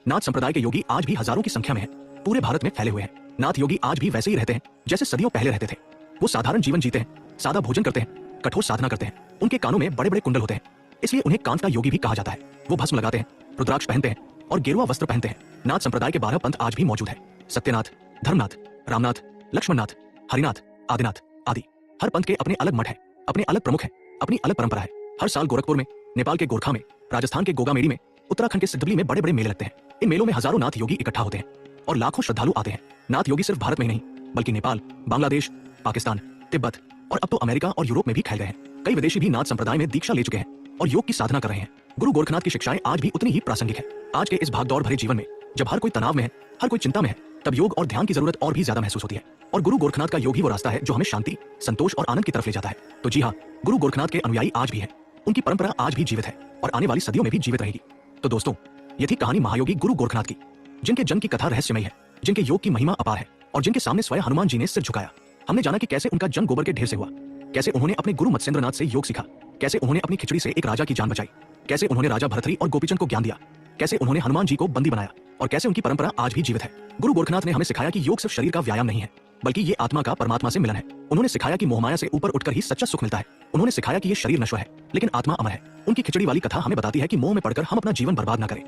नाथ संप्रदाय के योगी आज भी हजारों की संख्या में हैं, पूरे भारत में फैले हुए हैं। नाथ योगी आज भी वैसे ही रहते हैं जैसे सदियों पहले रहते थे। वो साधारण जीवन जीते हैं, सादा भोजन करते हैं, कठोर साधना करते हैं। उनके कानों में बड़े बड़े कुंडल होते हैं, इसलिए उन्हें कांत का योगी भी कहा जाता है। वो भस्म लगाते हैं, रुद्राक्ष पहनते हैं और गेरुआ वस्त्र पहनते हैं। नाथ संप्रदाय के 12 पंथ आज भी मौजूद है। सत्यनाथ, धर्मनाथ, रामनाथ, लक्ष्मणनाथ, हरिनाथ, आदिनाथ आदि। हर पंथ के अपने अलग मठ है, अपने अलग प्रमुख है, अपनी अलग परंपरा है। हर साल गोरखपुर में, नेपाल के गोरखा में, राजस्थान के गोगामेडी में, उत्तराखंड के सिद्धबली में बड़े बड़े मेले लगते हैं। इन मेलों में हजारों नाथ योगी इकट्ठा होते हैं और लाखों श्रद्धालु आते हैं। नाथ योगी सिर्फ भारत में ही नहीं बल्कि नेपाल, बांग्लादेश, पाकिस्तान, तिब्बत और अब तो अमेरिका और यूरोप में भी फैल गए हैं। कई विदेशी भी नाथ संप्रदाय में दीक्षा ले चुके हैं। और योग की साधना कर रहे हैं। गुरु गोरखनाथ की शिक्षाएं आज भी उतनी ही प्रासंगिक है। आज के इस भागदौड़ भरे जीवन में जब हर कोई तनाव में है, हर कोई चिंता में है, तब योग और ध्यान की जरूरत और भी ज्यादा महसूस होती है। और गुरु गोरखनाथ का योग ही वो रास्ता है जो हमें शांति, संतोष और आनंद की तरफ ले जाता है। तो जी हाँ, गुरु गोरखनाथ के अनुयायी आज भी हैं। उनकी परंपरा आज भी जीवित है और आने वाली सदियों में भी जीवित रहेगी। तो दोस्तों, ये थी कहानी महायोगी गुरु गोरखनाथ की, जिनके जन्म की कथा रहस्यमयी है, जिनके योग की महिमा अपार है और जिनके सामने स्वयं हनुमान जी ने सिर झुकाया। हमने जाना कि कैसे उनका जन्म गोबर के ढेर से हुआ, कैसे उन्होंने अपने गुरु मत्स्येंद्रनाथ से योग सीखा, कैसे उन्होंने अपनी खिचड़ी से एक राजा की जान बचाई, कैसे उन्होंने राजा भरथरी और गोपीचंद को ज्ञान दिया, कैसे उन्होंने हनुमान जी को बंदी बनाया और कैसे उनकी परंपरा आज भी जीवित है। गुरु गोरखनाथ ने हमें सिखाया कि योग सिर्फ शरीर का व्यायाम नहीं है, बल्कि ये आत्मा का परमात्मा से मिलन है। उन्होंने सिखाया कि मोहमाया से ऊपर उठकर ही सच्चा सुख मिलता है। उन्होंने सिखाया कि ये शरीर नश्वर है लेकिन आत्मा अमर है। उनकी खिचड़ी वाली कथा हमें बताती है कि मोह में पड़कर हम अपना जीवन बर्बाद न करें।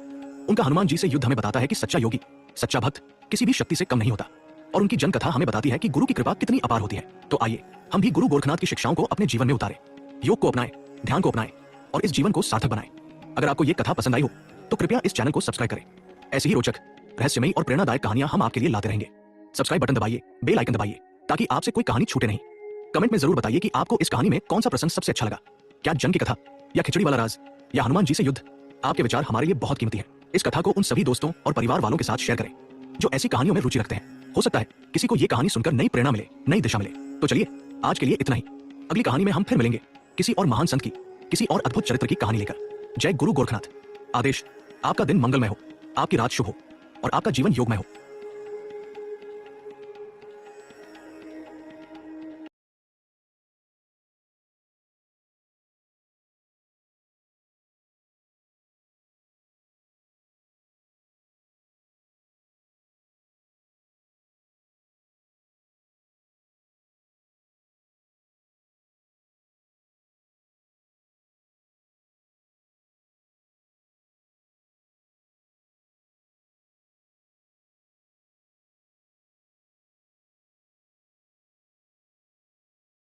उनका हनुमान जी से युद्ध हमें बताता है कि सच्चा योगी, सच्चा भक्त किसी भी शक्ति से कम नहीं होता। और उनकी जन कथा हमें बताती है कि गुरु की कृपा कितनी अपार होती है। तो आइए हम भी गुरु गोरखनाथ की शिक्षाओं को अपने जीवन में उतारें, योग को अपनाएं, ध्यान को अपनाएं और इस जीवन को सार्थक बनाएं। अगर आपको ये कथा पसंद आई हो तो कृपया इस चैनल को सब्सक्राइब करें। ऐसी ही रोचक, रहस्यमयी और प्रेरणादायक कहानियां हम आपके लिए लाते रहेंगे। सब्सक्राइब बटन दबाइए, बेल आइकन दबाइए ताकि आपसे कोई कहानी छूटे नहीं। कमेंट में जरूर बताइए कि आपको इस कहानी में कौन सा प्रसंग सबसे अच्छा लगा, क्या जन की कथा या खिचड़ी वाला राज या हनुमान जी से युद्ध। आपके विचार हमारे लिए बहुत कीमती हैं। इस कथा को उन सभी दोस्तों और परिवार वालों के साथ शेयर करें जो ऐसी कहानियों में रुचि रखते हैं। हो सकता है किसी को ये कहानी सुनकर नई प्रेरणा मिले, नई दिशा मिले। तो चलिए आज के लिए इतना ही। अगली कहानी में हम फिर मिलेंगे किसी और महान संत की, किसी और अद्भुत चरित्र की कहानी लेकर। जय गुरु गोरखनाथ। आदेश, आपका दिन मंगलमय हो, आपकी रात शुभ हो और आपका जीवन योगमय हो।